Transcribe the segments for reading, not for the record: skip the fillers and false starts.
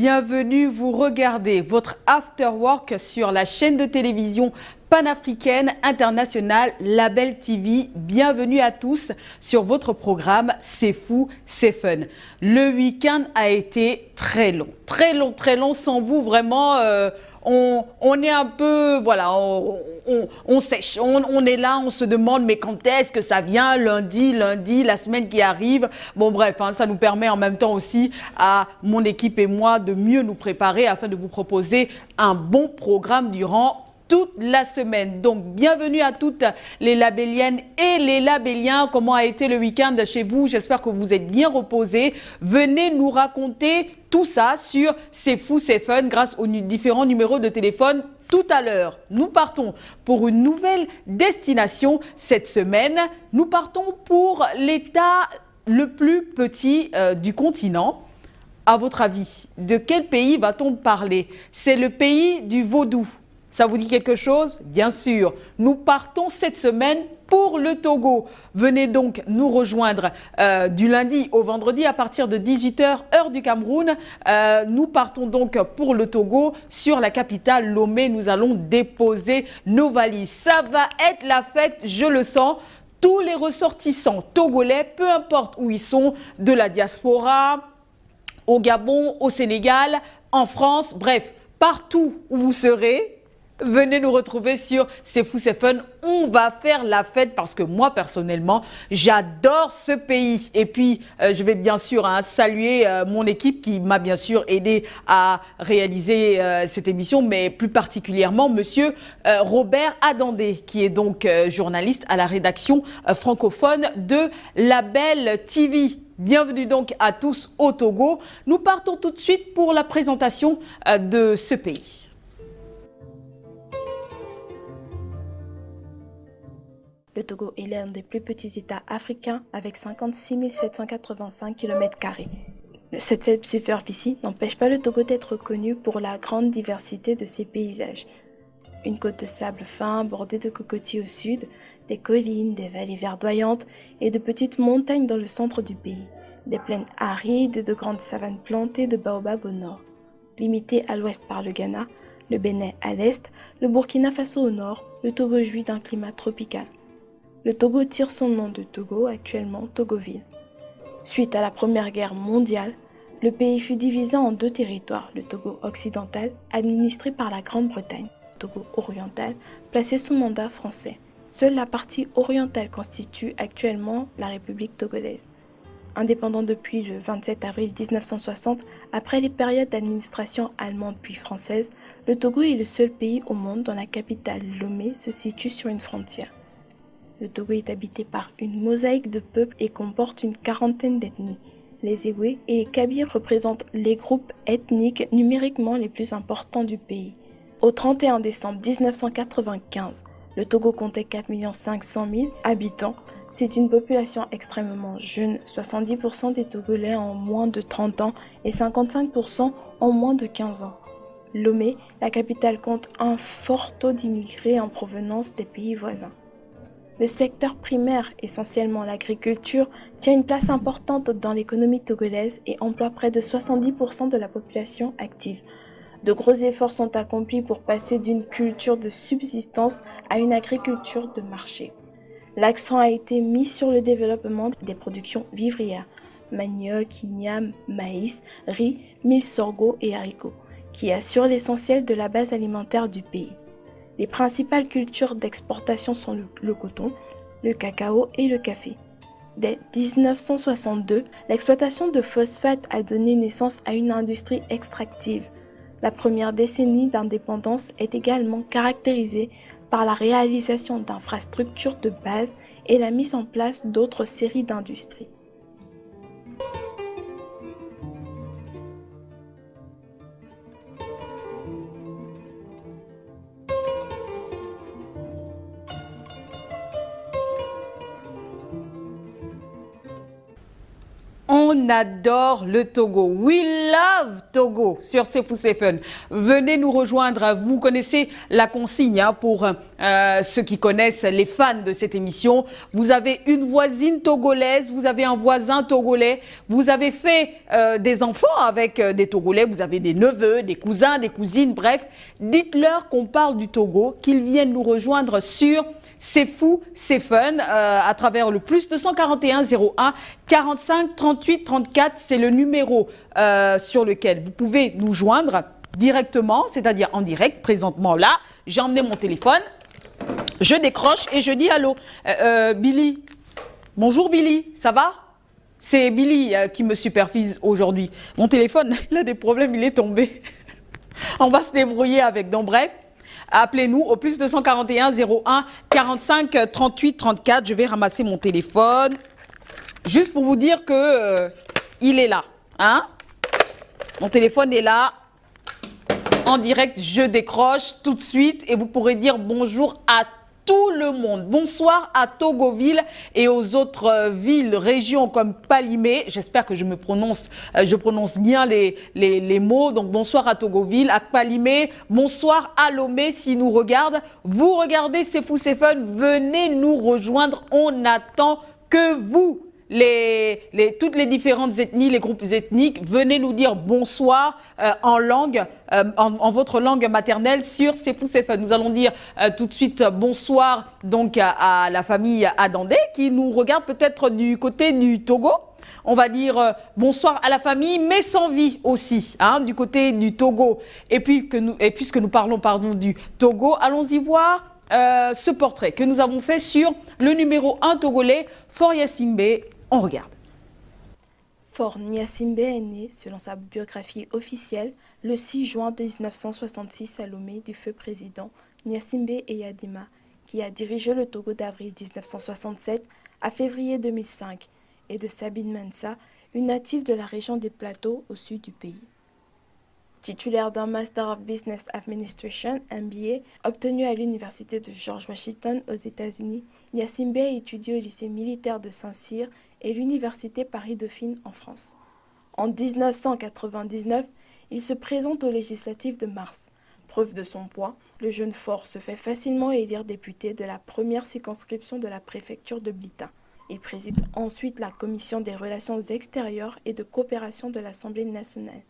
bienvenue, vous regardez votre After Work sur la chaîne de télévision panafricaine internationale Label TV. Bienvenue à tous sur votre programme C'est fou, c'est fun. Le week-end a été très long, sans vous vraiment. On est un peu, voilà, on sèche, on est là, on se demande mais quand est-ce que ça vient, lundi, la semaine qui arrive. Bon bref, hein, ça nous permet en même temps aussi à mon équipe et moi de mieux nous préparer afin de vous proposer un bon programme durant toute la semaine. Donc, bienvenue à toutes les labelliennes et les labelliens. Comment a été le week-end chez vous? J'espère que vous êtes bien reposés. Venez nous raconter tout ça sur C'est fou, c'est fun grâce aux différents numéros de téléphone. Tout à l'heure, nous partons pour une nouvelle destination cette semaine. Nous partons pour l'État le plus petit du continent. À votre avis, de quel pays va-t-on parler? C'est le pays du vaudou. Ça vous dit quelque chose? Bien sûr. Nous partons cette semaine pour le Togo. Venez donc nous rejoindre du lundi au vendredi à partir de 18 h, heure du Cameroun. Nous partons donc pour le Togo sur la capitale Lomé. Nous allons déposer nos valises. Ça va être la fête, je le sens. Tous les ressortissants togolais, peu importe où ils sont, de la diaspora, au Gabon, au Sénégal, en France, bref, partout où vous serez, venez nous retrouver sur C'est fou, c'est fun. On va faire la fête parce que moi, personnellement, j'adore ce pays. Et puis, je vais bien sûr saluer mon équipe qui m'a bien sûr aidé à réaliser cette émission, mais plus particulièrement monsieur Robert Adandé, qui est donc journaliste à la rédaction francophone de Label TV. Bienvenue donc à tous au Togo. Nous partons tout de suite pour la présentation de ce pays. Le Togo est l'un des plus petits États africains avec 56 785 km². Cette faible superficie n'empêche pas le Togo d'être connu pour la grande diversité de ses paysages. Une côte de sable fin bordée de cocotiers au sud, des collines, des vallées verdoyantes et de petites montagnes dans le centre du pays, des plaines arides et de grandes savanes plantées de baobabs au nord. Limité à l'ouest par le Ghana, le Bénin à l'est, le Burkina Faso au nord, le Togo jouit d'un climat tropical. Le Togo tire son nom de Togo, actuellement Togoville. Suite à la Première Guerre mondiale, le pays fut divisé en deux territoires, le Togo occidental, administré par la Grande-Bretagne, le Togo oriental, placé sous mandat français. Seule la partie orientale constitue actuellement la République togolaise. Indépendant depuis le 27 avril 1960, après les périodes d'administration allemande puis française, le Togo est le seul pays au monde dont la capitale Lomé se situe sur une frontière. Le Togo est habité par une mosaïque de peuples et comporte une quarantaine d'ethnies. Les Ewe et les Kabyle représentent les groupes ethniques numériquement les plus importants du pays. Au 31 décembre 1995, le Togo comptait 4 500 000 habitants. C'est une population extrêmement jeune, 70% des Togolais ont moins de 30 ans et 55% ont moins de 15 ans. Lomé, la capitale, compte un fort taux d'immigrés en provenance des pays voisins. Le secteur primaire, essentiellement l'agriculture, tient une place importante dans l'économie togolaise et emploie près de 70% de la population active. De gros efforts sont accomplis pour passer d'une culture de subsistance à une agriculture de marché. L'accent a été mis sur le développement des productions vivrières, manioc, igname, maïs, riz, mil, sorgho et haricots, qui assurent l'essentiel de la base alimentaire du pays. Les principales cultures d'exportation sont le coton, le cacao et le café. Dès 1962, l'exploitation de phosphate a donné naissance à une industrie extractive. La première décennie d'indépendance est également caractérisée par la réalisation d'infrastructures de base et la mise en place d'autres séries d'industries. En On adore le Togo. We love Togo sur C'est Fou, c'est Fun. Venez nous rejoindre. Vous connaissez la consigne pour ceux qui connaissent, les fans de cette émission. Vous avez une voisine togolaise, vous avez un voisin togolais, vous avez fait des enfants avec des Togolais, vous avez des neveux, des cousins, des cousines, bref. Dites-leur qu'on parle du Togo, qu'ils viennent nous rejoindre sur C'est Fou, c'est Fun, à travers le plus 241 01 45 38 34. C'est le numéro sur lequel vous pouvez nous joindre directement, c'est-à-dire en direct, présentement là. J'ai emmené mon téléphone, je décroche et je dis allô. Billy, bonjour Billy, ça va? C'est Billy qui me supervise aujourd'hui. Mon téléphone, il a des problèmes, il est tombé. On va se débrouiller avec, donc bref. Appelez-nous au plus 241 01 45 38 34. Je vais ramasser mon téléphone. Juste pour vous dire que il est là. Hein? Mon téléphone est là. En direct, je décroche tout de suite et vous pourrez dire bonjour à tout le monde. Bonsoir à Togoville et aux autres villes, régions comme Palimé. J'espère que je prononce bien les mots. Donc bonsoir à Togoville, à Palimé. Bonsoir à Lomé si nous regarde. Vous regardez C'est Fou, c'est Fun. Venez nous rejoindre. On attend que vous. Toutes les différentes ethnies, les groupes ethniques, venez nous dire bonsoir en votre langue maternelle sur C'est Fou, c'est Fun. Nous allons dire tout de suite bonsoir donc à la famille Adandé qui nous regarde peut-être du côté du Togo. On va dire bonsoir à la famille, mais sans vie aussi, hein, du côté du Togo. Et puisque nous parlons du Togo, allons-y voir ce portrait que nous avons fait sur le numéro 1 togolais, Faure Gnassingbé. On regarde. Faure Gnassingbé est né, selon sa biographie officielle, le 6 juin 1966 à Lomé du feu président Gnassingbé Eyadema, qui a dirigé le Togo d'avril 1967 à février 2005, et de Sabine Mensa, une native de la région des Plateaux au sud du pays. Titulaire d'un Master of Business Administration, MBA, obtenu à l'Université de George Washington aux États-Unis, Gnassingbé a étudié au lycée militaire de Saint-Cyr et l'Université Paris-Dauphine en France. En 1999, il se présente aux législatives de mars. Preuve de son poids, le jeune Faure se fait facilement élire député de la première circonscription de la préfecture de Blita. Il préside ensuite la commission des relations extérieures et de coopération de l'Assemblée nationale.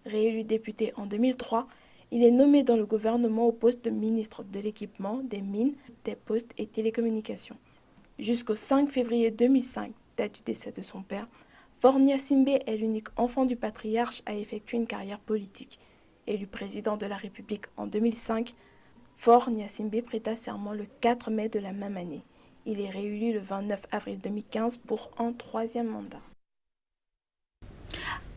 Réélu député en 2003, il est nommé dans le gouvernement au poste de ministre de l'Équipement, des Mines, des Postes et Télécommunications. Jusqu'au 5 février 2005, date du décès de son père, Faure Gnassingbé est l'unique enfant du patriarche à effectuer une carrière politique. Élu président de la République en 2005, Faure Gnassingbé prêta serment le 4 mai de la même année. Il est réélu le 29 avril 2015 pour un troisième mandat.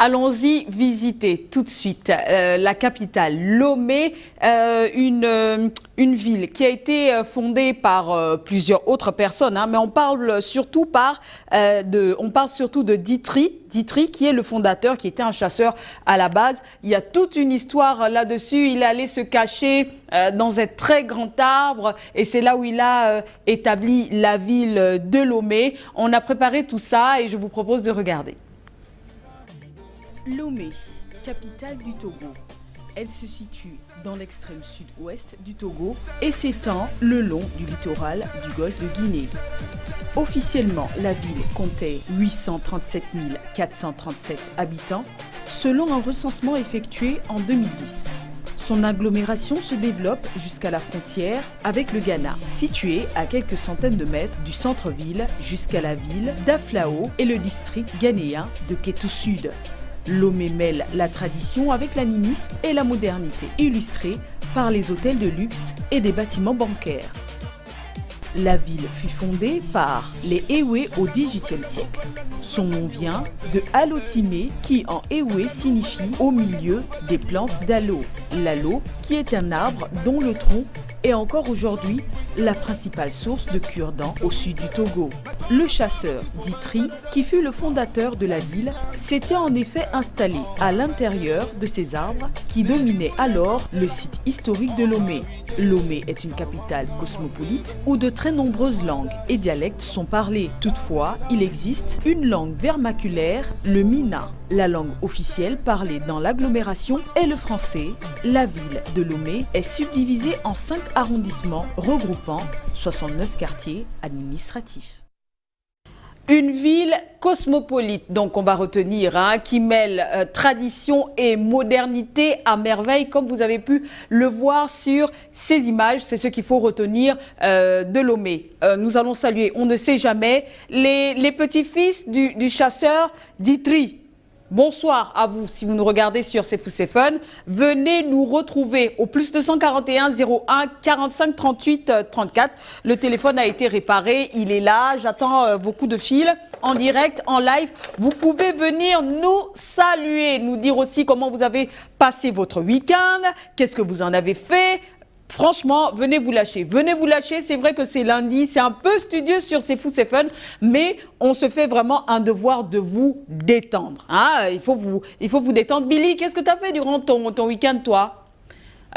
Allons-y visiter tout de suite la capitale, Lomé, une ville qui a été fondée par plusieurs autres personnes, hein, mais on parle surtout de Ditri, qui est le fondateur, qui était un chasseur à la base. Il y a toute une histoire là-dessus. Il est allé se cacher dans un très grand arbre et c'est là où il a établi la ville de Lomé. On a préparé tout ça et je vous propose de regarder. Lomé, capitale du Togo. Elle se situe dans l'extrême sud-ouest du Togo et s'étend le long du littoral du golfe de Guinée. Officiellement, la ville comptait 837 437 habitants, selon un recensement effectué en 2010. Son agglomération se développe jusqu'à la frontière avec le Ghana, située à quelques centaines de mètres du centre-ville jusqu'à la ville d'Aflao et le district ghanéen de Kétou Sud. Lomé mêle la tradition avec l'animisme et la modernité, illustrée par les hôtels de luxe et des bâtiments bancaires. La ville fut fondée par les Ewe au XVIIIe siècle. Son nom vient de Alotimé, qui en Ewe signifie au milieu des plantes d'aloe. L'aloe, qui est un arbre dont le tronc est encore aujourd'hui la principale source de cure-dents au sud du Togo. Le chasseur Ditri, qui fut le fondateur de la ville, s'était en effet installé à l'intérieur de ces arbres qui dominaient alors le site historique de Lomé. Lomé est une capitale cosmopolite où de très nombreuses langues et dialectes sont parlés. Toutefois, il existe une langue vernaculaire, le Mina. La langue officielle parlée dans l'agglomération est le français. La ville de Lomé est subdivisée en 5 arrondissements regroupant 69 quartiers administratifs. Une ville cosmopolite, donc on va retenir, qui mêle tradition et modernité à merveille, comme vous avez pu le voir sur ces images. C'est ce qu'il faut retenir de Lomé. Nous allons saluer, on ne sait jamais, les petits-fils du chasseur Ditri. Bonsoir à vous, si vous nous regardez sur C'est Fou, c'est Fun. Venez nous retrouver au plus 241 01 45 38 34. Le téléphone a été réparé, il est là. J'attends vos coups de fil en direct, en live. Vous pouvez venir nous saluer, nous dire aussi comment vous avez passé votre week-end, qu'est-ce que vous en avez fait. Franchement, venez vous lâcher. Venez vous lâcher. C'est vrai que c'est lundi, c'est un peu studieux sur C'est Fou, c'est Fun, mais on se fait vraiment un devoir de vous détendre. Il faut vous détendre. Billy, qu'est-ce que tu as fait durant ton week-end, toi?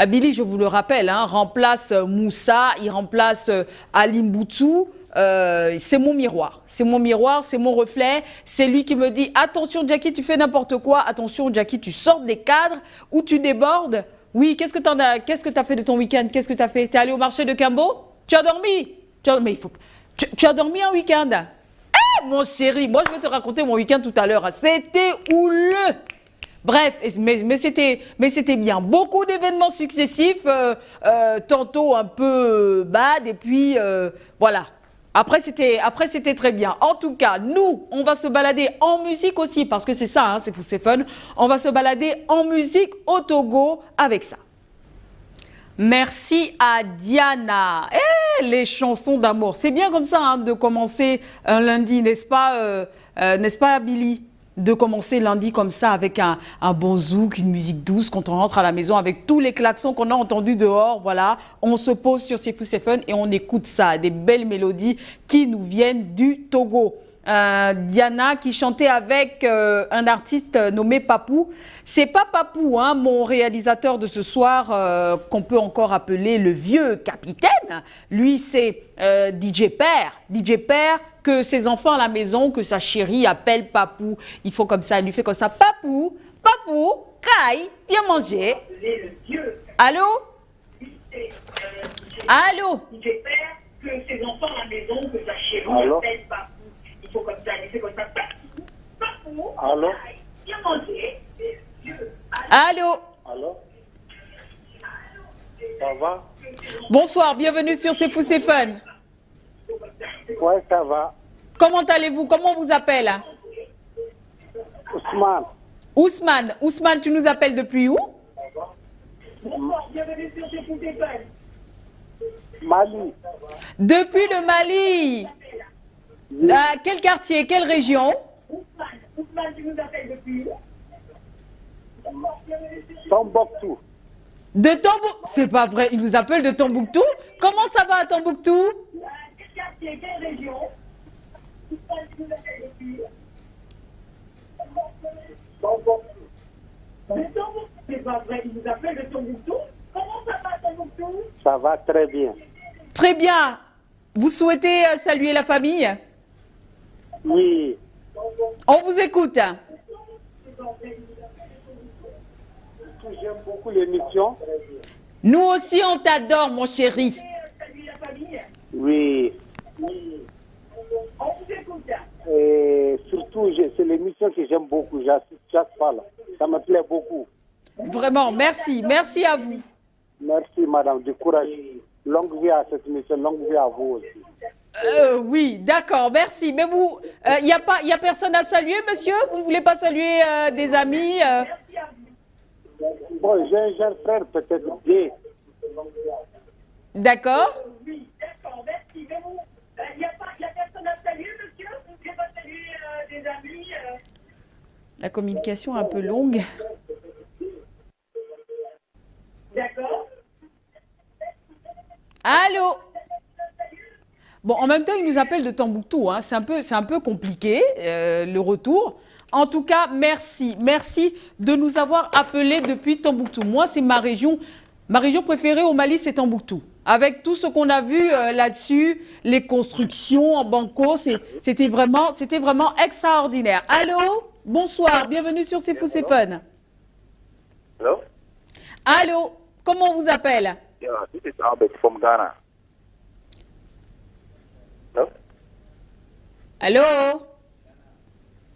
Billy, je vous le rappelle, remplace Moussa, il remplace Ali Mboutsou. C'est mon miroir, c'est mon reflet. C'est lui qui me dit « Attention, Jackie, tu fais n'importe quoi. Attention, Jackie, tu sors des cadres ou tu débordes. » Oui, qu'est-ce que tu as fait de ton week-end? Qu'est-ce que tu as fait? Tu es allé au marché de Cambo? Tu as dormi? Tu as dormi un week-end? Eh, mon chéri, moi je vais te raconter mon week-end tout à l'heure. C'était houleux. Bref, mais c'était bien. Beaucoup d'événements successifs, tantôt un peu bad, et puis voilà. Après, c'était très bien. En tout cas, nous, on va se balader en musique aussi, parce que c'est ça, c'est fou, c'est fun. On va se balader en musique au Togo avec ça. Merci à Diana. Les chansons d'amour. C'est bien comme ça de commencer un lundi, n'est-ce pas, Billy? De commencer lundi comme ça avec un bon zouk, une musique douce quand on rentre à la maison avec tous les klaxons qu'on a entendus dehors. Voilà, on se pose sur C'est Fou, c'est Fun et on écoute ça, des belles mélodies qui nous viennent du Togo. Diana qui chantait avec un artiste nommé Papou. C'est pas Papou, mon réalisateur de ce soir, qu'on peut encore appeler le vieux capitaine. Lui, c'est DJ Père. DJ Père, que ses enfants à la maison, que sa chérie appelle Papou. Il faut comme ça, il lui fait comme ça. Papou, Papou, Kai, viens manger. Allô? Allô? DJ Père, que ses enfants à la maison, que sa chérie appelle Papou. Allô? Allô? Allô? Ça va? Bonsoir, bienvenue sur C'est Fou, c'est Fun. Ouais, ça va. Comment allez-vous? Comment on vous appelle? Ousmane. Ousmane. Ousmane, tu nous appelles depuis où? Bonsoir, bienvenue sur C'est Fou, c'est Fun. Mali. Depuis le Mali. Quel quartier? Quelle région? Ousmane, tu nous appelles depuis où? Tombouctou. De Tombouctou? C'est pas vrai, il nous appelle de Tombouctou? Comment ça va à Tombouctou? Quel quartier? Quelle région? Ousmane, tu nous appelles depuis où? Tombouctou. C'est pas vrai, il nous appelle de Tombouctou? Comment ça va à Tombouctou? Ça va très bien. Très bien. Vous souhaitez saluer la famille? Oui. On vous écoute. J'aime beaucoup l'émission. Nous aussi, on t'adore, mon chéri. Oui. Et surtout, c'est l'émission que j'aime beaucoup. J'assiste chaque fois. Ça me plaît beaucoup. Vraiment, merci. Merci à vous. Merci, madame. Du courage. Longue vie à cette émission. Longue vie à vous aussi. Oui, d'accord, merci. Mais vous, il n'y a personne à saluer, monsieur? Vous ne voulez pas saluer des amis? Bon, j'ai un jeune frère, peut-être gay. D'accord. Oui, d'accord, merci. Mais vous, il n'y a personne à saluer, monsieur? Vous ne voulez pas saluer des amis? La communication est un peu longue. D'accord. même temps, il nous appelle de Tombouctou. Hein. C'est un peu compliqué, le retour. En tout cas, merci. Merci de nous avoir appelés depuis Tombouctou. Moi, c'est ma région préférée au Mali, c'est Tombouctou. Avec tout ce qu'on a vu là-dessus, les constructions en banco, c'était vraiment extraordinaire. Allô? Bonsoir, bienvenue sur C'est Fou, c'est Fun. Hello? Allô? Comment on vous appelle? Yeah, this is Albert from Ghana. Hello? Allô?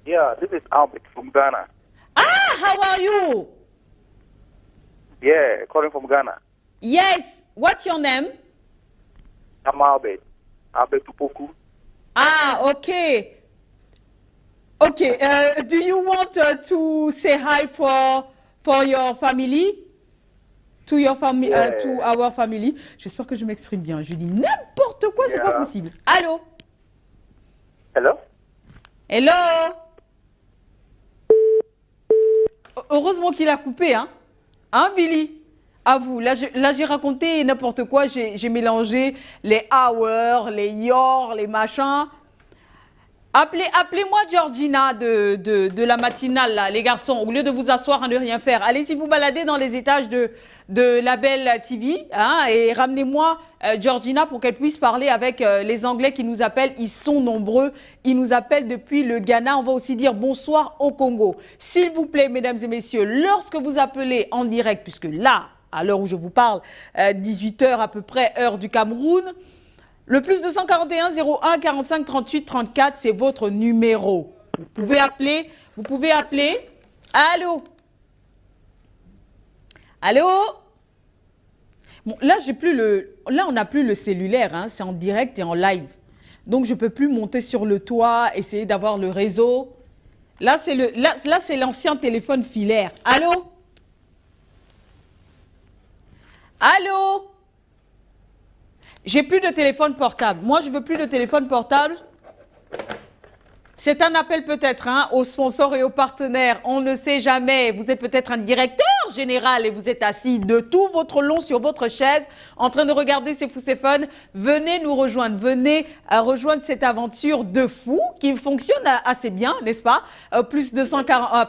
Yeah, this is Albert from Ghana. Ah, how are you? Yeah, calling from Ghana. Yes, what's your name? I'm Albert. Albert Tupoku. Ah, okay. Okay, do you want to say hi for your family? To your family, to our family. J'espère que je m'exprime bien. Je dis n'importe quoi, c'est pas possible. Allô? Hello? Hello? Heureusement qu'il a coupé, hein? Hein, Billy? À vous. Là, j'ai raconté n'importe quoi. J'ai mélangé les hours, les your, les machins. Appelez-moi Georgina de la matinale, là, les garçons, au lieu de vous asseoir à ne rien faire. Allez-y vous balader dans les étages de Label TV hein, et ramenez-moi Georgina pour qu'elle puisse parler avec les Anglais qui nous appellent. Ils sont nombreux. Ils nous appellent depuis le Ghana. On va aussi dire bonsoir au Congo. S'il vous plaît, mesdames et messieurs, lorsque vous appelez en direct, puisque là, à l'heure où je vous parle, 18 h à peu près, heure du Cameroun, le plus 241 01 45 38 34, c'est votre numéro. Vous pouvez appeler. Allô? Allô? Bon, là, on n'a plus le cellulaire, hein, c'est en direct et en live. Donc, je ne peux plus monter sur le toit, essayer d'avoir le réseau. Là, c'est l'ancien téléphone filaire. Allô? Allô? J'ai plus de téléphone portable. Moi, je veux plus de téléphone portable. C'est un appel peut-être hein, aux sponsors et aux partenaires. On ne sait jamais. Vous êtes peut-être un directeur général et vous êtes assis de tout votre long sur votre chaise en train de regarder C'est Fou, c'est Fun. Venez nous rejoindre. Venez rejoindre cette aventure de fou qui fonctionne assez bien, n'est-ce pas? Plus 240,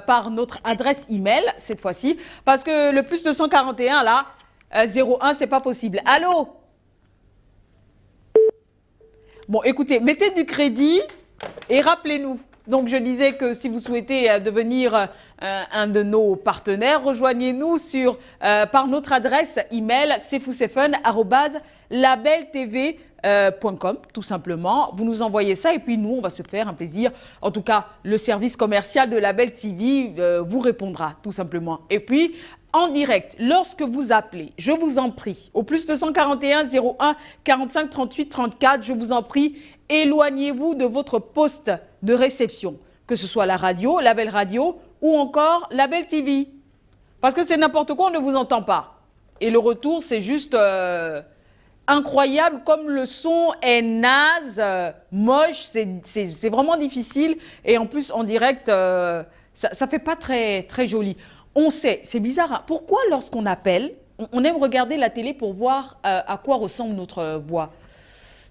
par notre adresse email cette fois-ci. Parce que le plus 241 là, 01, c'est pas possible. Allô? Bon, écoutez, mettez du crédit et rappelez-nous. Donc, je disais que si vous souhaitez devenir un de nos partenaires, rejoignez-nous par notre adresse email cfoucetfun@labeltv.com, tout simplement. Vous nous envoyez ça et puis nous, on va se faire un plaisir. En tout cas, le service commercial de Label TV vous répondra, tout simplement. Et puis, en direct, lorsque vous appelez, je vous en prie, au plus 241 01 45 38 34, je vous en prie, éloignez-vous de votre poste de réception, que ce soit la radio, Label Radio ou encore Label TV. Parce que c'est n'importe quoi, on ne vous entend pas. Et le retour, c'est juste incroyable, comme le son est naze, moche, c'est vraiment difficile. Et en plus, en direct, ça ne fait pas très, très joli. On sait, c'est bizarre. Hein. Pourquoi lorsqu'on appelle, on aime regarder la télé pour voir à quoi ressemble notre voix?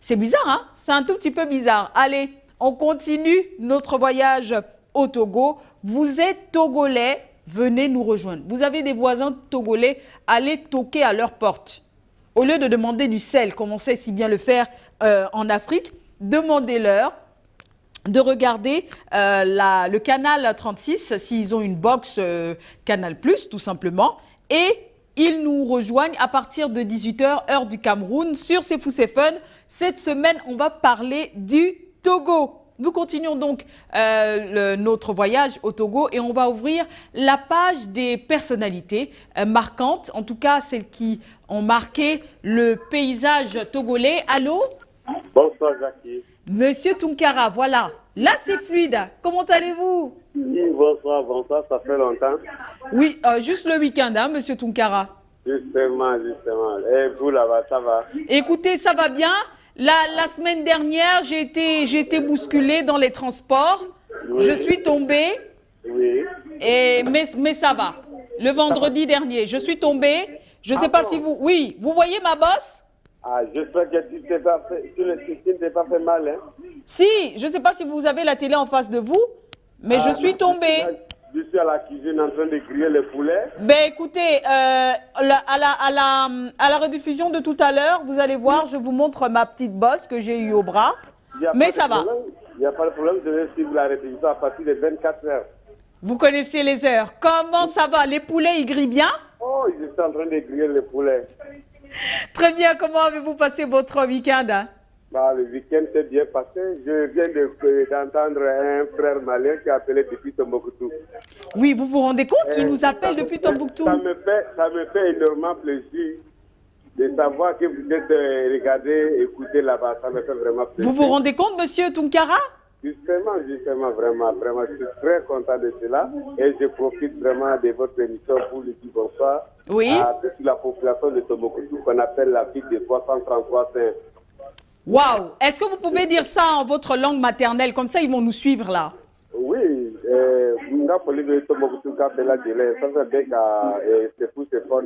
C'est bizarre, hein? C'est un tout petit peu bizarre. Allez, on continue notre voyage au Togo. Vous êtes Togolais, venez nous rejoindre. Vous avez des voisins togolais, allez toquer à leur porte. Au lieu de demander du sel, comme on sait si bien le faire en Afrique, demandez-leur de regarder le canal 36, s'ils ont une box Canal+, tout simplement. Et ils nous rejoignent à partir de 18 h, heure du Cameroun, sur C'est Fou, c'est Fun. Cette semaine, on va parler du Togo. Nous continuons donc notre voyage au Togo et on va ouvrir la page des personnalités marquantes, en tout cas celles qui ont marqué le paysage togolais. Allô? Bonsoir, Jackie. Monsieur Tunkara, voilà. Là, c'est fluide. Comment allez-vous? Oui, bonsoir, ça fait longtemps. Oui, juste le week-end, hein, monsieur Tunkara. Justement. Et vous, là-bas, ça va? Écoutez, ça va bien. La semaine dernière, j'ai été bousculée dans les transports. Oui. Je suis tombée. Oui. Mais ça va. Le vendredi dernier, je suis tombée. Je ne sais pas si vous... Oui, vous voyez ma bosse? Ah, j'espère que tu ne t'es pas fait mal, hein? Si, je ne sais pas si vous avez la télé en face de vous, mais je suis tombée. Je suis à la cuisine en train de griller le poulet. Ben écoutez, à la rediffusion de tout à l'heure, vous allez voir, je vous montre ma petite bosse que j'ai eue au bras. Mais ça va. Il n'y a pas de problème, je vais suivre la rediffusion à partir de 24 heures. Vous connaissez les heures. Comment ça va? Les poulets, ils grillent bien? Oh, je suis en train de griller le poulet. Très bien, comment avez-vous passé votre week-end? Bah, le week-end s'est bien passé. Je viens d'entendre un frère malien qui a appelé depuis Tombouctou. Oui, vous vous rendez compte? Il nous appelle depuis Tombouctou. Ça me fait énormément plaisir de savoir que vous êtes regardé, écouté là-bas. Ça me fait vraiment plaisir. Vous vous rendez compte, monsieur Tunkara? Justement, vraiment, je suis très content de cela et je profite vraiment de votre émission pour lui dire bonsoir à toute la population de Tombouctou qu'on appelle la ville de 333 Saint. Waouh! Est-ce que vous pouvez dire ça en votre langue maternelle? Comme ça, ils vont nous suivre là. Oui, nga poli be Tombouctou ka bela dele ça fait bien c'est pour ce fond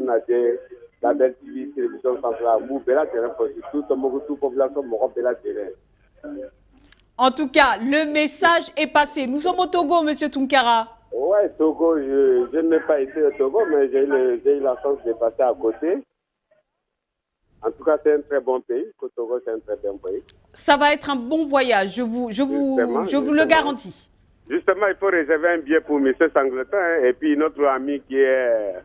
la belle TV télévision centrale mou bela dele pour tout Tombouctou population mo bela dele. En tout cas, le message est passé. Nous sommes au Togo, monsieur Tunkara. Ouais, Togo, je n'ai pas été au Togo, mais j'ai eu la chance de passer à côté. En tout cas, c'est un très bon pays. Le Togo, c'est un très bon pays. Ça va être un bon voyage, je vous le garantis. Justement, il faut réserver un billet pour M. Sangleton et puis notre ami qui est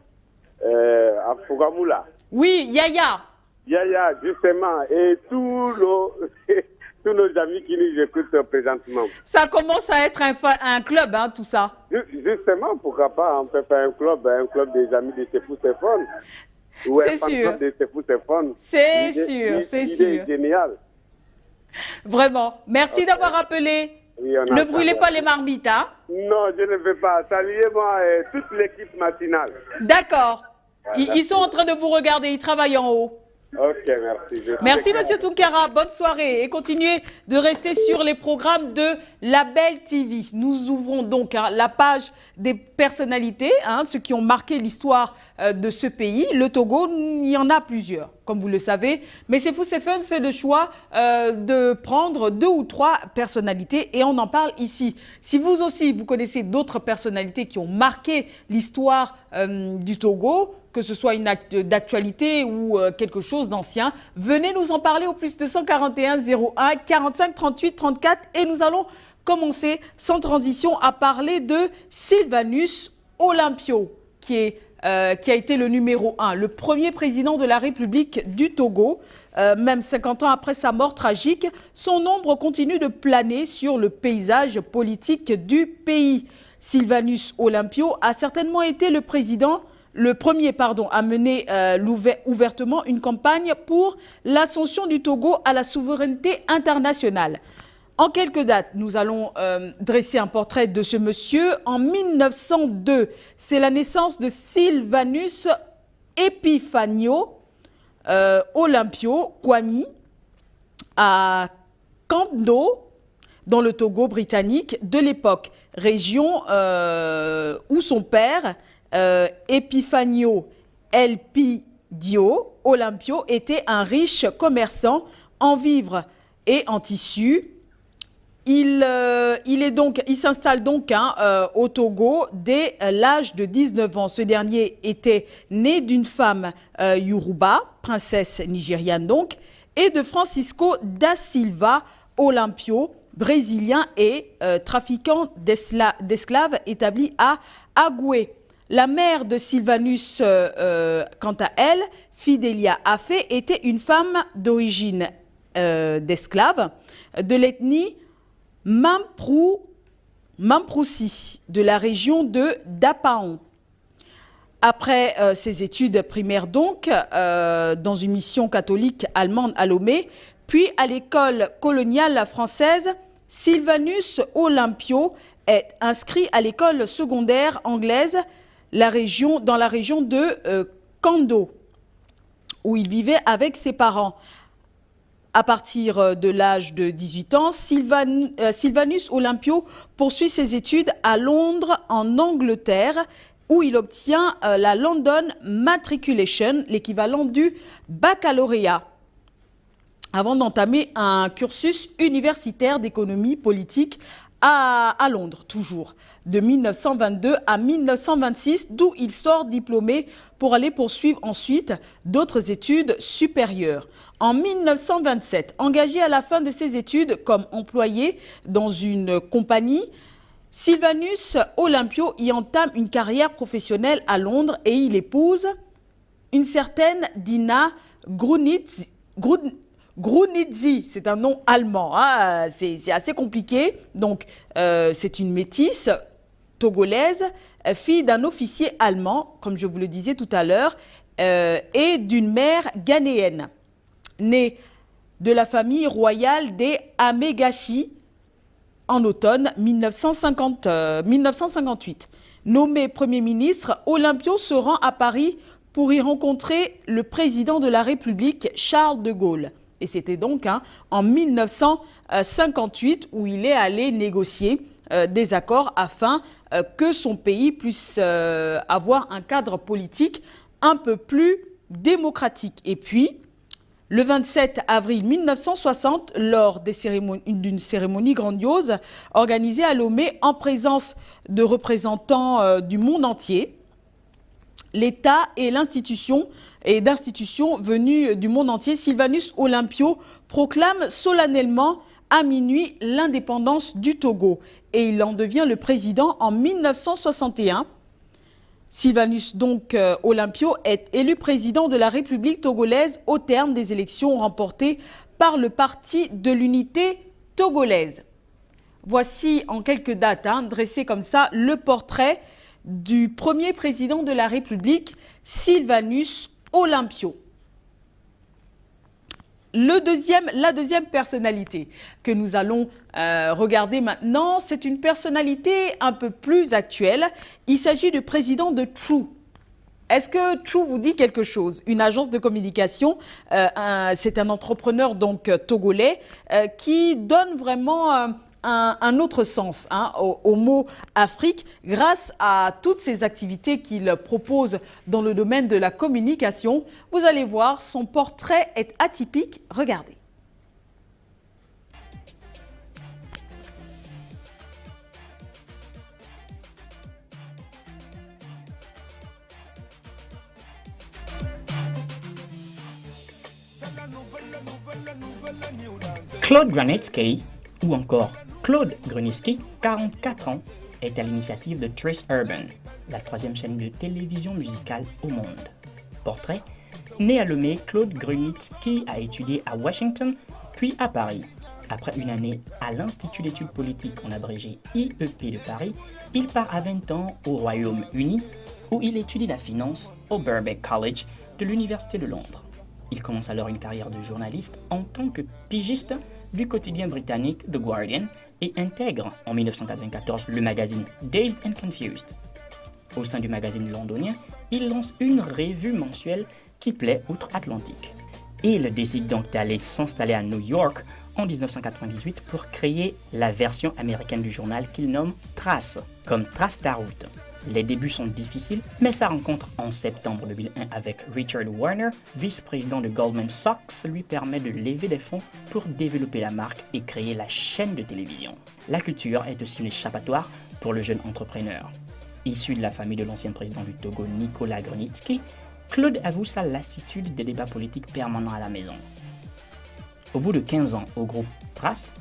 à Fougamoula. Oui, Yaya. Yaya, justement, et tous nos amis qui nous écoutent présentement. Ça commence à être un club, hein, tout ça. Justement, pourquoi pas, on peut faire un club des amis de Sefou Sefone. C'est sûr. C'est sûr, c'est sûr. Génial. Vraiment. Merci d'avoir appelé. Oui, ne brûlez pas les marmites, hein? Non, je ne veux pas. Saluez-moi toute l'équipe matinale. D'accord. Ils sont en train de vous regarder, ils travaillent en haut. Ok, merci. Merci, monsieur Tunkara. Bonne soirée et continuez de rester sur les programmes de Label TV. Nous ouvrons donc la page des personnalités, ceux qui ont marqué l'histoire de ce pays. Le Togo, il y en a plusieurs, comme vous le savez. Mais Sefou Sefone fait le choix de prendre 2 ou 3 personnalités et on en parle ici. Si vous aussi, vous connaissez d'autres personnalités qui ont marqué l'histoire du Togo, que ce soit une acte d'actualité ou quelque chose d'ancien, venez nous en parler au plus de 141 01 45 38 34 et nous allons commencer sans transition à parler de Sylvanus Olympio qui a été le numéro 1, le premier président de la République du Togo. Même 50 ans après sa mort tragique, son ombre continue de planer sur le paysage politique du pays. Sylvanus Olympio a certainement été le premier à mener ouvertement une campagne pour l'ascension du Togo à la souveraineté internationale. En quelques dates, nous allons dresser un portrait de ce monsieur. En 1902, c'est la naissance de Sylvanus Epifanio Olympio Kwame à Kando, dans le Togo britannique de l'époque, région où son père, Epifanio Elpidio Olympio, était un riche commerçant en vivres et en tissus. Il s'installe donc au Togo dès l'âge de 19 ans. Ce dernier était né d'une femme Yoruba, princesse nigériane donc, et de Francisco da Silva Olympio, brésilien et trafiquant d'esclaves établi à Agoué. La mère de Sylvanus, quant à elle, Fidelia Afé, était une femme d'origine d'esclaves de l'ethnie Mamproussi, de la région de Dapaon. Après ses études primaires donc, dans une mission catholique allemande à Lomé, puis à l'école coloniale française, Sylvanus Olympio est inscrit à l'école secondaire anglaise dans la région de Kando, où il vivait avec ses parents. À partir de l'âge de 18 ans, Sylvanus Olympio poursuit ses études à Londres, en Angleterre, où il obtient la London Matriculation, l'équivalent du baccalauréat. avant d'entamer un cursus universitaire d'économie politique à Londres, toujours, de 1922 à 1926, d'où il sort diplômé pour aller poursuivre ensuite d'autres études supérieures. En 1927, engagé à la fin de ses études comme employé dans une compagnie, Sylvanus Olympio y entame une carrière professionnelle à Londres et il épouse une certaine Dina Grunitzky. Grunitzky, c'est un nom allemand, hein, c'est assez compliqué. Donc, c'est une métisse togolaise, fille d'un officier allemand, comme je vous le disais tout à l'heure, et d'une mère ghanéenne, née de la famille royale des Amegashi en automne 1958. Nommé Premier ministre, Olympio se rend à Paris pour y rencontrer le président de la République, Charles de Gaulle. Et c'était donc en 1958 où il est allé négocier des accords afin que son pays puisse avoir un cadre politique un peu plus démocratique. Et puis, le 27 avril 1960, lors d'une cérémonie grandiose organisée à Lomé en présence de représentants du monde entier, l'État et d'institutions venues du monde entier, Sylvanus Olympio proclame solennellement à minuit l'indépendance du Togo et il en devient le président en 1961. Sylvanus Olympio est élu président de la République togolaise au terme des élections remportées par le Parti de l'Unité togolaise. Voici en quelques dates, dressé comme ça, le portrait du premier président de la République, Sylvanus Olympio. La deuxième personnalité que nous allons regarder maintenant, c'est une personnalité un peu plus actuelle. Il s'agit du président de True. Est-ce que True vous dit quelque chose? Une agence de communication, c'est un entrepreneur donc togolais qui donne vraiment un autre sens au mot Afrique grâce à toutes ces activités qu'il propose dans le domaine de la communication. Vous allez voir, son portrait est atypique. Regardez. Claude Grunitzky, ou encore Claude Grunitzky, 44 ans, est à l'initiative de Trace Urban, la troisième chaîne de télévision musicale au monde. Portrait: né à Lomé, Claude Grunitzky a étudié à Washington, puis à Paris. Après une année à l'Institut d'études politiques, en abrégé IEP de Paris, il part à 20 ans au Royaume-Uni, où il étudie la finance au Birkbeck College de l'Université de Londres. Il commence alors une carrière de journaliste en tant que pigiste du quotidien britannique The Guardian et intègre en 1994 le magazine Dazed and Confused. Au sein du magazine londonien, il lance une revue mensuelle qui plaît outre-Atlantique. Il décide donc d'aller s'installer à New York en 1998 pour créer la version américaine du journal qu'il nomme Trace, comme Trace ta route. Les débuts sont difficiles, mais sa rencontre en septembre 2001 avec Richard Warner, vice-président de Goldman Sachs, lui permet de lever des fonds pour développer la marque et créer la chaîne de télévision. La culture est aussi une échappatoire pour le jeune entrepreneur. Issu de la famille de l'ancien président du Togo, Nicolas Grunitzky, Claude avoue sa lassitude des débats politiques permanents à la maison. Au bout de 15 ans au groupe Trace,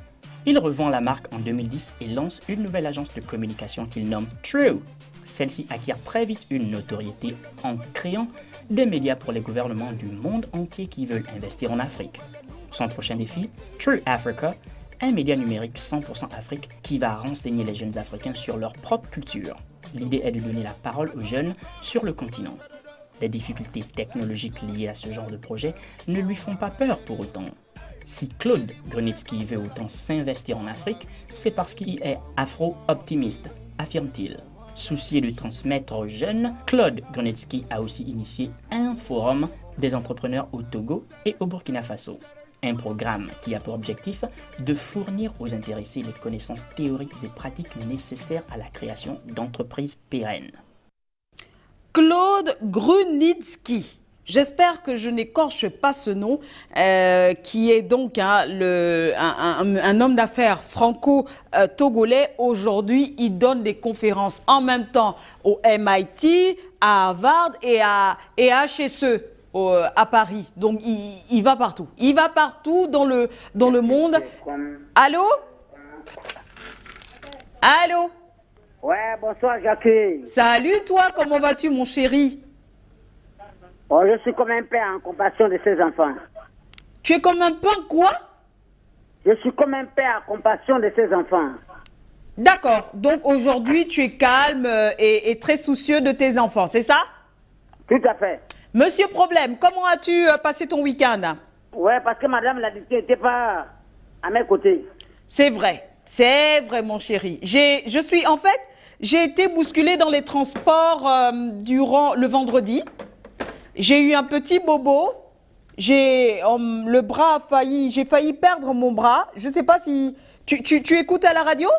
il revend la marque en 2010 et lance une nouvelle agence de communication qu'il nomme True. Celle-ci acquiert très vite une notoriété en créant des médias pour les gouvernements du monde entier qui veulent investir en Afrique. Son prochain défi, True Africa, un média numérique 100% Afrique qui va renseigner les jeunes Africains sur leur propre culture. L'idée est de donner la parole aux jeunes sur le continent. Les difficultés technologiques liées à ce genre de projet ne lui font pas peur pour autant. Si Claude Grunitzky veut autant s'investir en Afrique, c'est parce qu'il est afro-optimiste, affirme-t-il. Soucié de transmettre aux jeunes, Claude Grunitzky a aussi initié un forum des entrepreneurs au Togo et au Burkina Faso. Un programme qui a pour objectif de fournir aux intéressés les connaissances théoriques et pratiques nécessaires à la création d'entreprises pérennes. Claude Grunitzky, J'espère que je n'écorche pas ce nom, qui est donc un homme d'affaires franco-togolais. Aujourd'hui, il donne des conférences en même temps au MIT, à Harvard et à HSE à Paris. Donc, il va partout. Il va partout dans le monde. Allô? Allô? Ouais, bonsoir Jackie. Salut toi, comment vas-tu mon chéri? Oh, je suis comme un père en compassion de ses enfants. Tu es comme un pain quoi? Je suis comme un père en compassion de ses enfants. D'accord, donc aujourd'hui tu es calme et très soucieux de tes enfants, c'est ça? Tout à fait. Monsieur Problème, comment as-tu passé ton week-end? Ouais, parce que madame l'a dit qu'elle n'était pas à mes côtés. C'est vrai mon chéri. J'ai été bousculée dans les transports durant le vendredi. J'ai eu un petit bobo. J'ai failli perdre mon bras. Je ne sais pas si tu écoutes à la radio?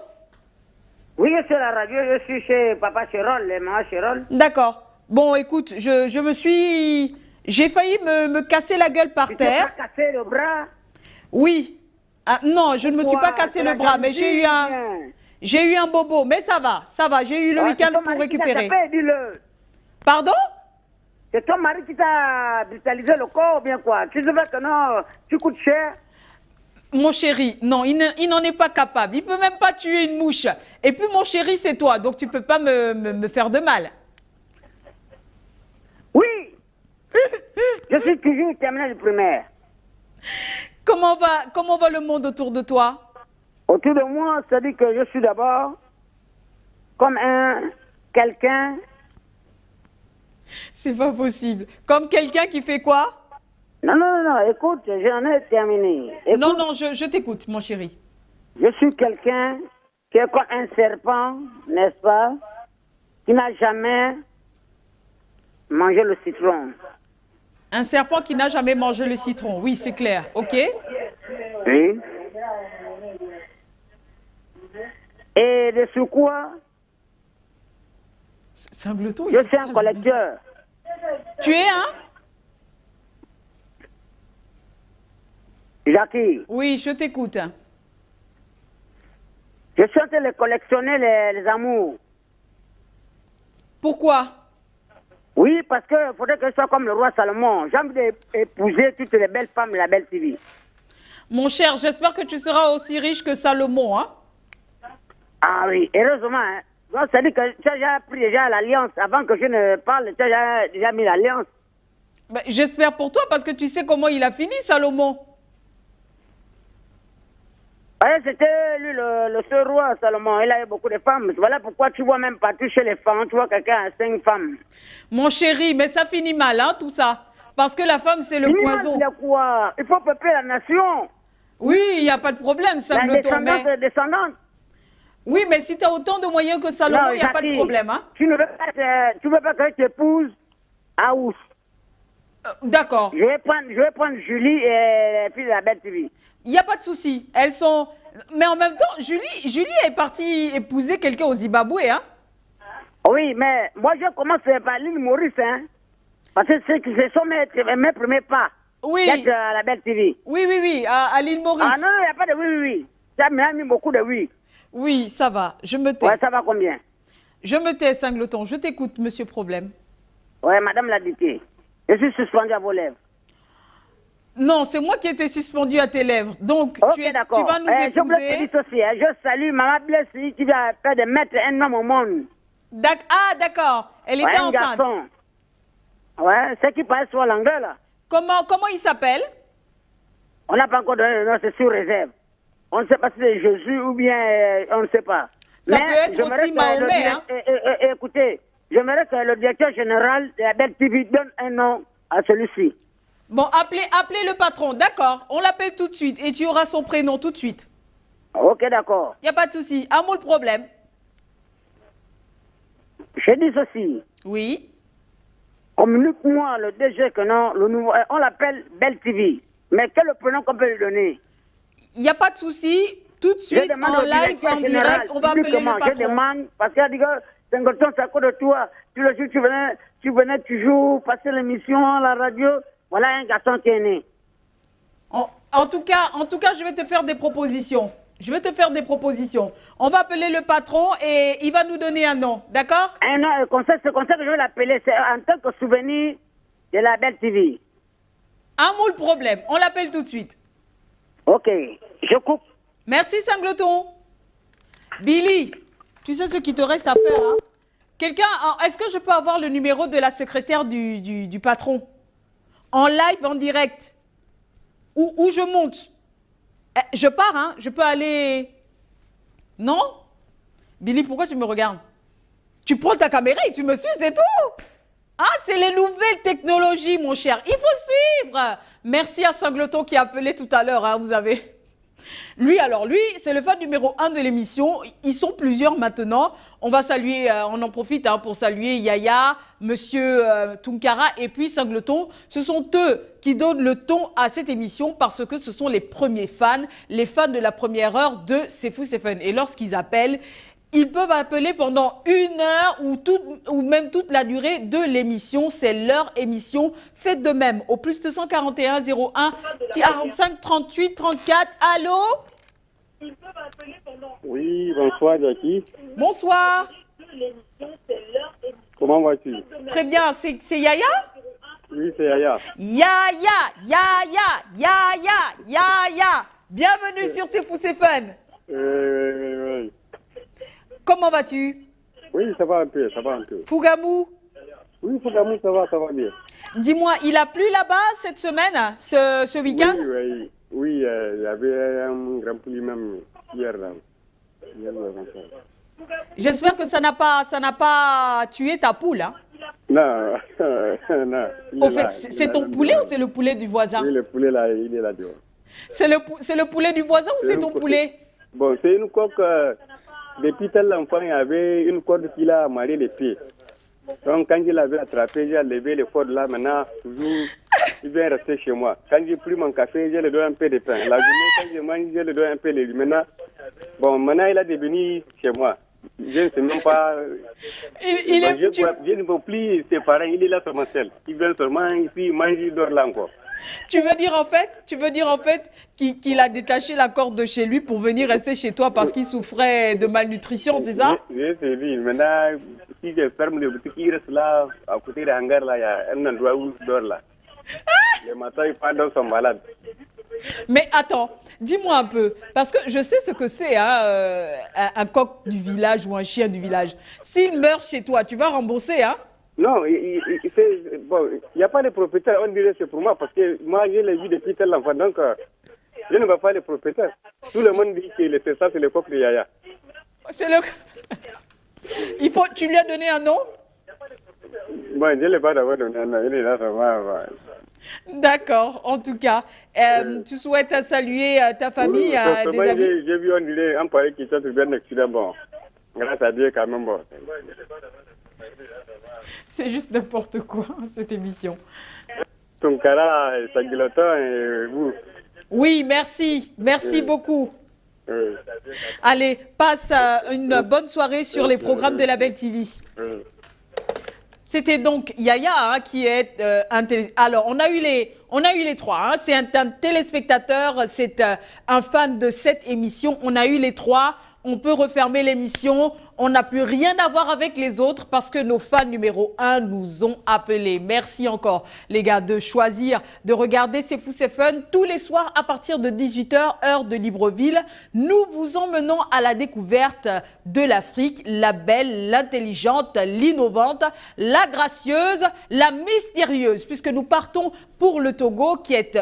Oui, je suis à la radio, je suis chez papa Chérol, les mamans Chérol. D'accord. Bon, écoute, j'ai failli me casser la gueule par terre. Tu t'es pas cassé le bras? Oui. Ah, non, je ne me suis pas cassé le bras, mais j'ai eu un bobo. Mais ça va. J'ai eu le week-end pour récupérer. Dis-le. Pardon? C'est ton mari qui t'a brutalisé le corps ou bien quoi? Tu sais que non, tu coûtes cher. Mon chéri, non, il n'en est pas capable. Il ne peut même pas tuer une mouche. Et puis mon chéri, c'est toi, donc tu ne peux pas me faire de mal. Oui. Je suis toujours terminé du primaire. Comment va le monde autour de toi? Autour de moi, c'est-à-dire que je suis d'abord comme quelqu'un. C'est pas possible. Comme quelqu'un qui fait quoi? Non, écoute, j'en ai terminé. Écoute, non, je t'écoute, mon chéri. Je suis quelqu'un qui est comme un serpent, n'est-ce pas, qui n'a jamais mangé le citron. Un serpent qui n'a jamais mangé le citron. Oui, c'est clair. OK? Oui. Et de ce quoi, c'est un bleuton. je suis un collecteur. Tu es un? Jackie. Oui, je t'écoute. Je suis en train de collectionner les amours. Pourquoi? Oui, parce qu'il faudrait que je sois comme le roi Salomon. J'ai envie d'épouser toutes les belles femmes de la belle TV. Mon cher, j'espère que tu seras aussi riche que Salomon, hein? Ah oui, heureusement. Hein. Donc, ça dit que tu as déjà pris déjà l'alliance. Avant que je ne parle, tu as déjà mis l'alliance. J'espère pour toi, parce que tu sais comment il a fini, Salomon. Oui, c'était lui le seul roi, Salomon. Il avait beaucoup de femmes. Voilà pourquoi tu vois même partout chez les femmes, tu vois quelqu'un à 5 femmes. Mon chéri, mais ça finit mal, hein, tout ça. Parce que la femme, c'est le poison. Quoi? Il faut peupler la nation. Oui, il n'y a pas de problème, ça me tombe. La descendance. Oui, mais si tu as autant de moyens que Salomon, il n'y a pas de problème, hein? Tu ne veux pas que tu épouses Aous. D'accord. Je vais prendre Julie et puis la belle TV. Il n'y a pas de souci. Elles sont... Mais en même temps, Julie est partie épouser quelqu'un au Zimbabwe, hein? Oui, mais moi, je commence par l'île Maurice, hein? Parce que ce sont mes premiers pas. Oui. À la belle TV. Oui, à l'île Maurice. Ah non, il n'y a pas de oui. Ça m'a mis beaucoup de oui. Oui, ça va. Je me tais. Ouais, ça va combien? Je me tais, Singleton. Je t'écoute, monsieur Problème. Ouais, madame l'a dit. Je suis suspendu à vos lèvres. Non, c'est moi qui étais suspendu à tes lèvres. Donc, okay, tu vas nous épouser. Je voulais te dire ceci. Je salue Maman Blessy qui vient faire de mettre un homme au monde. D'accord. Elle était enceinte. Garçon. Ouais, c'est qui parle sur l'anglais, là. Comment il s'appelle? On n'a pas encore donné le nom, c'est sur réserve. On ne sait pas si c'est Jésus ou bien on ne sait pas. Ça peut être aussi Mahomet, hein? Écoutez, j'aimerais que le directeur général de la Belle TV donne un nom à celui-ci. Bon, appelez le patron, d'accord. On l'appelle tout de suite et tu auras son prénom tout de suite. Ok, d'accord. Il n'y a pas de souci. À moi le problème. Je dis ceci. Oui. Communique-moi le DG que non, le nouveau, on l'appelle Belle TV. Mais quel est le prénom qu'on peut lui donner? Il n'y a pas de souci. Tout de suite, en live, en direct, on va appeler le patron. Je demande, parce qu'il a dit que Singleton, c'est à cause de toi. Tu le dis, tu venais tu venais toujours passer l'émission à la radio. Voilà un garçon qui est né. En tout cas, je vais te faire des propositions. On va appeler le patron et il va nous donner un nom, d'accord? Un nom, c'est comme ça que je vais l'appeler. C'est en tant que souvenir de la Belle TV. Un moule problème. On l'appelle tout de suite. Ok, je coupe. Merci Sangloton. Billy, tu sais ce qu'il te reste à faire, hein? Est-ce que je peux avoir le numéro de la secrétaire du patron? En live, en direct. Où je monte. Je pars, hein? Je peux aller... Non? Billy, pourquoi tu me regardes? Tu prends ta caméra et tu me suis, c'est tout? Ah, c'est les nouvelles technologies, mon cher. Il faut suivre. Merci à Sangloton qui a appelé tout à l'heure, hein, vous avez... Lui, c'est le fan numéro 1 de l'émission. Ils sont plusieurs maintenant. On va saluer, on en profite pour saluer Yaya, Monsieur Tunkara et puis Sangloton. Ce sont eux qui donnent le ton à cette émission parce que ce sont les premiers fans, les fans de la première heure de C'est Fou, c'est Fun. Et lorsqu'ils appellent, ils peuvent appeler pendant 1 heure ou même toute la durée de l'émission. C'est leur émission. Faites de même au plus 241 01 45 38 34. Allô? Oui, bonsoir Jackie. Bonsoir. Comment vas-tu? Très bien. C'est Yaya? Oui, c'est Yaya. Yaya. Bienvenue sur C'est Fou, c'est Fun. Oui. Comment vas-tu? Oui, ça va un peu. Fougamou? Oui, Fougamou, ça va bien. Dis-moi, il a plu là-bas cette semaine, ce week-end? Oui, il y avait un grand pluie même hier. J'espère que ça n'a pas tué ta poule, hein? Non. Au fait, c'est ton poulet ou c'est le poulet du voisin? Oui, le poulet là, il est là dehors. C'est le poulet du voisin ou c'est ton poulet? Bon, c'est une coque. Depuis tel enfant, il y avait une corde qui l'a amarré les pieds. Donc, quand je l'avais attrapé, j'ai levé les cordes là. Maintenant, toujours, il vient rester chez moi. Quand j'ai pris mon café, je lui donne un peu de pain. La journée, quand je mange, je lui donne un peu de légumes. Maintenant, il a devenu chez moi. Je ne sais même pas. Je ne peux plus ses parents, il est là sur mon sel. Il vient seulement ici, il mange, il dort là encore. Tu veux dire en fait qu'il a détaché la corde de chez lui pour venir rester chez toi parce qu'il souffrait de malnutrition, c'est ça? Oui, c'est lui. Maintenant, si je ferme le boutique, il reste là, à côté de hangar, là, il y a un endroit où il dort là. Le matin, il part dans son malade. Mais attends, dis-moi un peu, parce que je sais ce que c'est, hein, un coq du village ou un chien du village. S'il meurt chez toi, tu vas rembourser, hein? Non, il n'y a pas de propriétaire, on dirait que c'est pour moi, parce que moi, je l'ai vu depuis tel enfant, donc je ne vois pas les propriétaires. Tout le monde dit que c'est ça, c'est le coq de Yaya. Tu lui as donné un nom? Bon, je ne l'ai pas d'abord donné un nom, il est là, ça va. D'accord, en tout cas, tu souhaites saluer ta famille, des amis? J'ai vu, on dirait, un pareil qui s'est trouvé un accident, bon, grâce à Dieu quand même, bon. C'est juste n'importe quoi, cette émission. Tunkara, Sangloton et vous. Oui, merci beaucoup. Allez, passe une bonne soirée sur les programmes de la Belle TV. C'était donc Yaya, hein, qui est Alors, on a eu les trois. Hein. C'est un téléspectateur, c'est un fan de cette émission. On a eu les trois. On peut refermer l'émission. On n'a plus rien à voir avec les autres parce que nos fans numéro 1 nous ont appelés. Merci encore, les gars, de choisir de regarder C'est Fou, c'est Fun tous les soirs à partir de 18h, heure de Libreville. Nous vous emmenons à la découverte de l'Afrique, la belle, l'intelligente, l'innovante, la gracieuse, la mystérieuse, puisque nous partons pour le Togo, qui est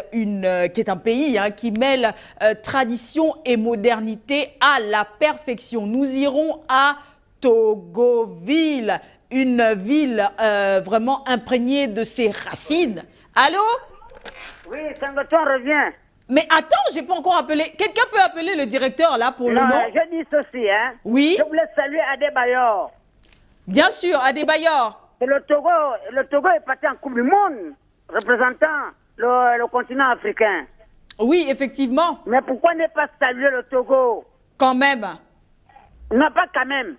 un pays qui mêle tradition et modernité à la perfection. Nous irons à Togoville, une ville vraiment imprégnée de ses racines. Allô? Oui, Sangloton revient. Mais attends, j'ai pas encore appelé. Quelqu'un peut appeler le directeur là pour le nom? Je dis ceci, hein. Oui. Je voulais saluer Adebayor. Bien sûr, Adebayor. Et le Togo est parti en Coupe du Monde, représentant le continent africain. Oui, effectivement. Mais pourquoi ne pas saluer le Togo? Quand même. Non, pas quand même.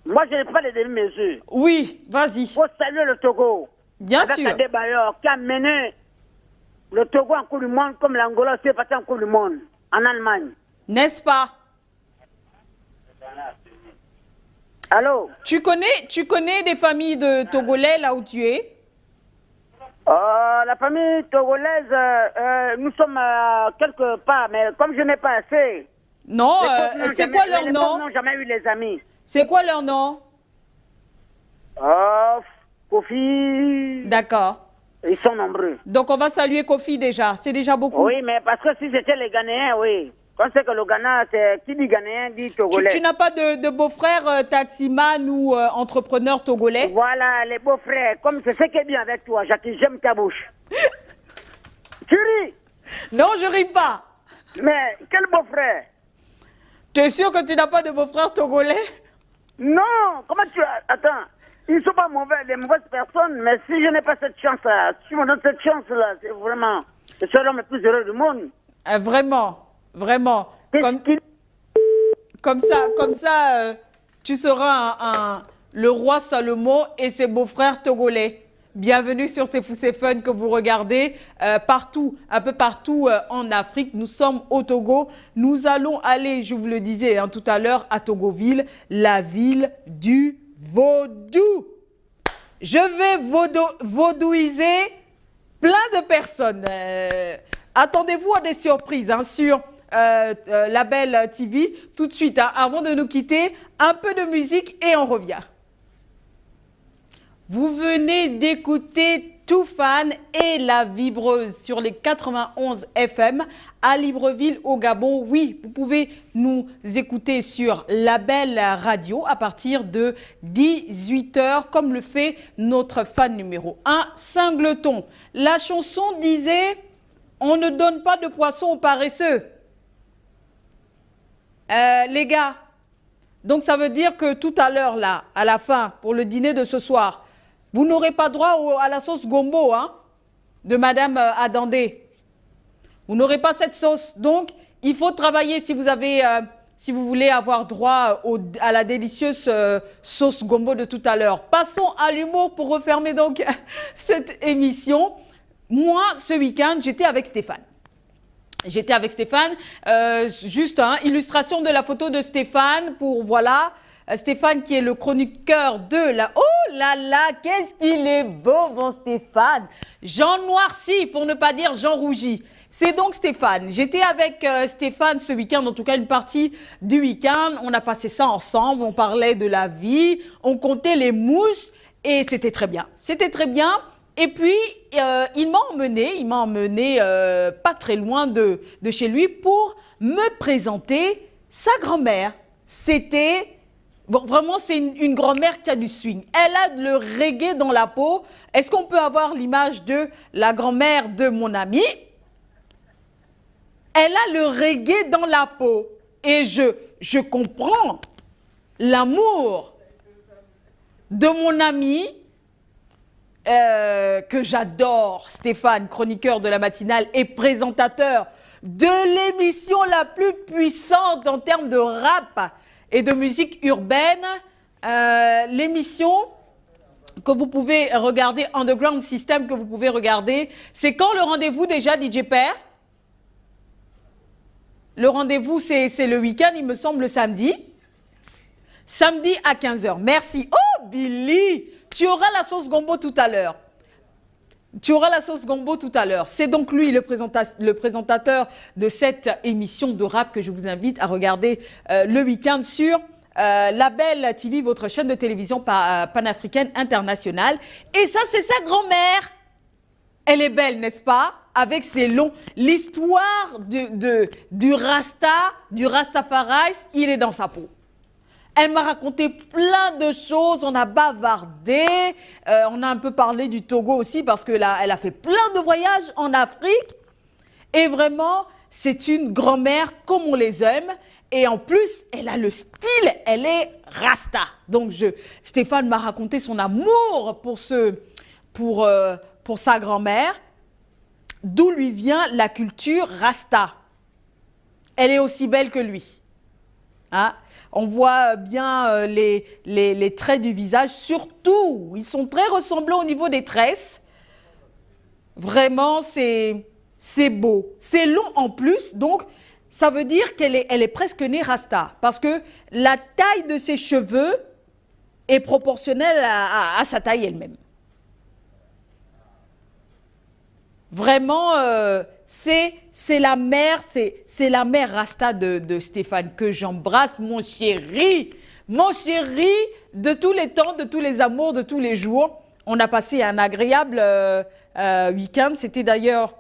Moi, je n'ai pas les demi-mesures. Oui, vas-y. Il faut saluer le Togo. Bien avec sûr. Avec Bayor qui a mené le Togo en Coupe du Monde comme l'Angola s'est parti en Coupe du Monde en Allemagne. N'est-ce pas? Allô? Tu connais des familles de Togolais là où tu es? La famille togolaise, nous sommes quelque part, mais comme je n'ai pas assez. Non, c'est quoi leur nom? Ils n'ont jamais eu les amis. C'est quoi leur nom? Kofi. D'accord. Ils sont nombreux. Donc on va saluer Kofi déjà, c'est déjà beaucoup. Oui, mais parce que si c'était les Ghanéens, oui. Quand c'est que le Ghana, c'est qui dit Ghanéen dit Togolais. Tu n'as pas de beau-frère taximan ou entrepreneur togolais? Voilà, les beaux-frères. Comme c'est ce qui est bien avec toi, Jackie, j'aime ta bouche. Tu ris? Non, je ris pas. Mais quel beau-frère? Tu es sûr que tu n'as pas de beau-frère togolais? Non, comment tu... Attends, ils ne sont pas mauvais, les mauvaises personnes, mais si je n'ai pas cette chance-là, si tu me donnes cette chance-là, c'est vraiment... Je serai l'homme le plus heureux du monde. Vraiment, vraiment. Comme ça, tu seras le roi Salomon et ses beaux-frères togolais. Bienvenue sur C'est Fou, c'est Fun que vous regardez partout, un peu partout en Afrique. Nous sommes au Togo. Nous allons aller, je vous le disais tout à l'heure, à Togoville, la ville du vaudou. Je vais vaudouiser plein de personnes. Attendez-vous à des surprises sur Label TV. Tout de suite, avant de nous quitter, un peu de musique et on revient. Vous venez d'écouter Toufan et la Vibreuse sur les 91 FM à Libreville au Gabon. Oui, vous pouvez nous écouter sur Label Radio à partir de 18h comme le fait notre fan numéro 1, Singleton. La chanson disait « On ne donne pas de poisson aux paresseux ». Les gars, donc ça veut dire que tout à l'heure là, à la fin, pour le dîner de ce soir, vous n'aurez pas droit à la sauce gombo de Madame Adandé. Vous n'aurez pas cette sauce. Donc, il faut travailler si vous voulez avoir droit à la délicieuse sauce gombo de tout à l'heure. Passons à l'humour pour refermer donc cette émission. Moi, ce week-end, j'étais avec Stéphane. Juste illustration de la photo de Stéphane pour, voilà, Stéphane qui est le chroniqueur de la... Oh là là, qu'est-ce qu'il est beau, mon Stéphane. Jean noirci, pour ne pas dire Jean rougi. C'est donc Stéphane. J'étais avec Stéphane ce week-end, en tout cas une partie du week-end. On a passé ça ensemble, on parlait de la vie, on comptait les mouches et c'était très bien. C'était très bien. Et puis, il m'a emmené pas très loin de chez lui pour me présenter sa grand-mère. C'était... Bon, vraiment, c'est une grand-mère qui a du swing. Elle a le reggae dans la peau. Est-ce qu'on peut avoir l'image de la grand-mère de mon ami? Elle a le reggae dans la peau. Et je comprends l'amour de mon ami que j'adore, Stéphane, chroniqueur de la matinale et présentateur de l'émission la plus puissante en termes de rap et de musique urbaine, l'émission que vous pouvez regarder, Underground System, que vous pouvez regarder. C'est quand le rendez-vous déjà, DJ Père? Le rendez-vous, c'est le week-end, il me semble, le samedi. Samedi à 15h. Merci. Oh, Billy, tu auras la sauce gombo tout à l'heure. C'est donc lui, le présentateur de cette émission de rap que je vous invite à regarder le week-end sur Label TV, votre chaîne de télévision panafricaine internationale. Et ça, c'est sa grand-mère. Elle est belle, n'est-ce pas? Avec ses longs... L'histoire du Rastafari, il est dans sa peau. Elle m'a raconté plein de choses, on a bavardé, on a un peu parlé du Togo aussi parce qu'elle a fait plein de voyages en Afrique. Et vraiment, c'est une grand-mère comme on les aime. Et en plus, elle a le style, elle est rasta. Donc, Stéphane m'a raconté son amour pour sa grand-mère, d'où lui vient la culture rasta. Elle est aussi belle que lui. Hein. On voit bien les traits du visage, surtout, ils sont très ressemblants au niveau des tresses. Vraiment, c'est beau. C'est long en plus, donc ça veut dire qu'elle est presque née rasta. Parce que la taille de ses cheveux est proportionnelle à sa taille elle-même. Vraiment, c'est la mère rasta de Stéphane que j'embrasse, mon chéri de tous les temps, de tous les amours, de tous les jours. On a passé un agréable week-end. C'était d'ailleurs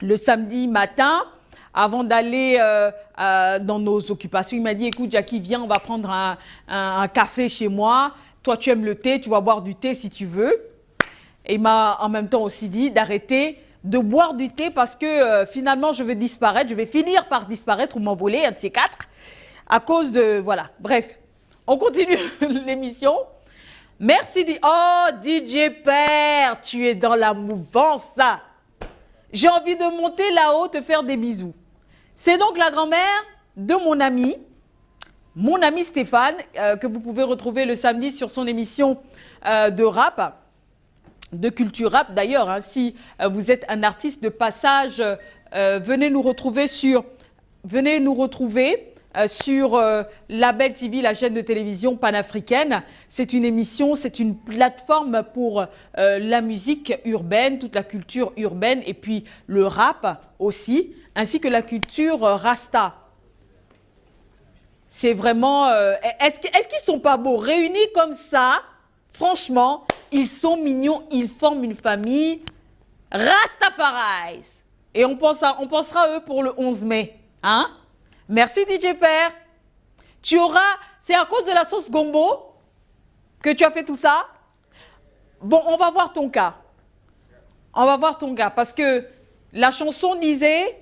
le samedi matin, avant d'aller dans nos occupations. Il m'a dit, écoute Jackie, viens, on va prendre un café chez moi. Toi, tu aimes le thé, tu vas boire du thé si tu veux. Et il m'a en même temps aussi dit d'arrêter de boire du thé parce que finalement, je vais disparaître. Je vais finir par disparaître ou m'envoler, un de ces quatre, à cause de... Voilà, bref. On continue l'émission. Merci. Oh, DJ Père, tu es dans la mouvance, ça. J'ai envie de monter là-haut, te faire des bisous. C'est donc la grand-mère de mon ami Stéphane, que vous pouvez retrouver le samedi sur son émission de rap. De culture rap d'ailleurs, hein, si vous êtes un artiste de passage, venez nous retrouver sur Label TV, la chaîne de télévision panafricaine. C'est une émission, c'est une plateforme pour la musique urbaine, toute la culture urbaine et puis le rap aussi, ainsi que la culture rasta. C'est vraiment... Est-ce qu'ils sont pas beaux? Réunis comme ça, franchement, ils sont mignons, ils forment une famille. Rastafari. Et on pensera à eux pour le 11 mai. Hein? Merci DJ Père. C'est à cause de la sauce gombo que tu as fait tout ça? Bon, on va voir ton cas. On va voir ton cas parce que la chanson disait...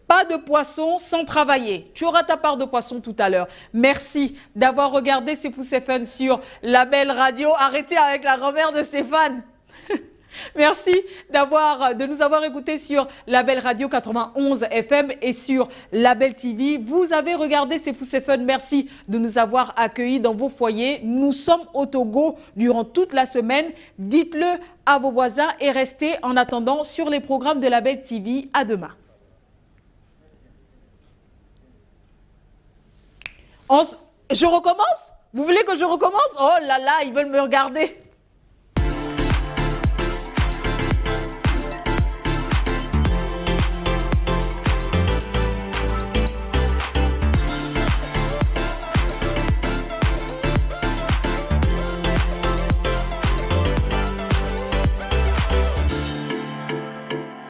Pas de poisson sans travailler. Tu auras ta part de poisson tout à l'heure. Merci d'avoir regardé C'est fou, c'est fun sur Label Radio. Arrêtez avec la grand-mère de Stéphane. Merci de nous avoir écoutés sur Label Radio 91 FM et sur Label TV. Vous avez regardé C'est fou, c'est fun. Merci de nous avoir accueillis dans vos foyers. Nous sommes au Togo durant toute la semaine. Dites-le à vos voisins et restez en attendant sur les programmes de Label TV. À demain. Je recommence? Vous voulez que je recommence? Oh là là, ils veulent me regarder.